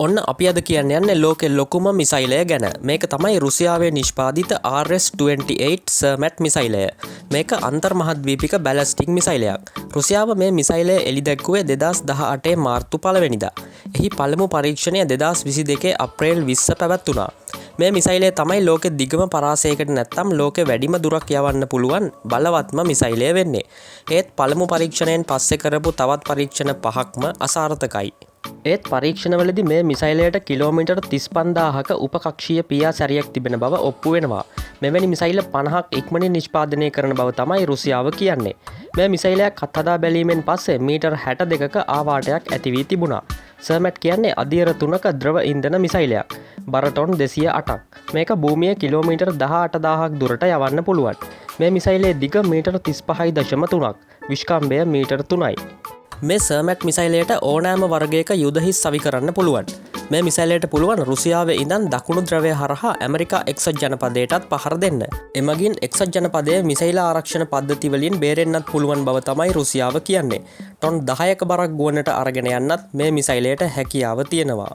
ඔන්න අපි අද කියන්න යන්නේ ලෝකෙ ලොකුම මිසයිලය ගැන. මේක තමයි රුසියාවේ නිෂ්පාදිත RS-28 සර්මැට් මිසයිලය. මේක අන්තර්මහද්වීපික බැලස්ටික් මිසයිලයක්. රුසියාව මේ මිසයිලය එළිදැක්වුවේ 2018 මාර්තු 1 වෙනිදා. එහි පළමු පරීක්ෂණය 2022 අප්‍රේල් 20 පැවැත්වුණා. මේ මිසයිලය තමයි ලෝකෙ දිගම පරාසයකට නැත්තම් ලෝකෙ වැඩිම දුරක් යවන්න පුළුවන් බලවත්ම මිසයිලය වෙන්නේ. ඒත් පළමු පරීක්ෂණයෙන් පස්සේ කරපු තවත් පරීක්ෂණ 5ක්ම අසාර්ථකයි. ඒත් පරීක්ෂණවලදී මේ මිසයිලයට කිලෝමීටර් 35000ක උපකක්ෂීය පියා සැරියක් තිබෙන බව ඔප්පු වෙනවා. මෙවැනි මිසයිල 50ක් ඉක්මනින් නිෂ්පාදනය කරන බව තමයි රුසියාව කියන්නේ. මේ මිසයිලයක් අත්හදා බැලීමෙන් පස්සේ මීටර් 62ක ආවාටයක් ඇති වී තිබුණා. සර්මැට් කියන්නේ අදියර 3ක ද්‍රව ඉන්ධන මිසයිලයක්. බර ටොන් 208ක්. මේක භූමිය කිලෝමීටර් 18000ක් දුරට යවන්න පුළුවන්. මේ මිසයිලේ දිග මීටර් 35.3ක්. විශ්කම්භය මීටර් 3යි. මේ සර්මැට් මිසයිලයට ඕනෑම වර්ගයක යුද හිස් සවි කරන්න පුළුවන්. මේ මිසයිලයට පුළුවන් රුසියාවේ ඉඳන් දකුණු ද්‍රවය හරහා ඇමරිකා එක්සත් ජනපදයටත් පහර දෙන්න. එමගින් එක්සත් ජනපදයේ මිසයිල ආරක්ෂණ පද්ධති වලින් බේරෙන්නත් පුළුවන් බව තමයි රුසියාව කියන්නේ. ටොන් 10ක බරක් ගුවනට අරගෙන යන්නත් මේ මිසයිලයට හැකියාව තියෙනවා.